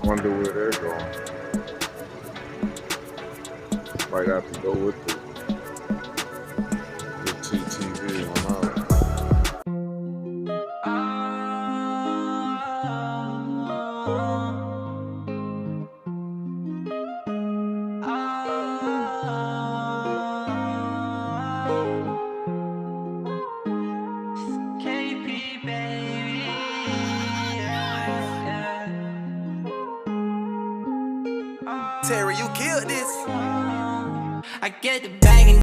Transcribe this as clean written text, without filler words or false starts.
Wonder where they're going. Might have to go with the Tea-Vea on out. Terry, you killed this. I get the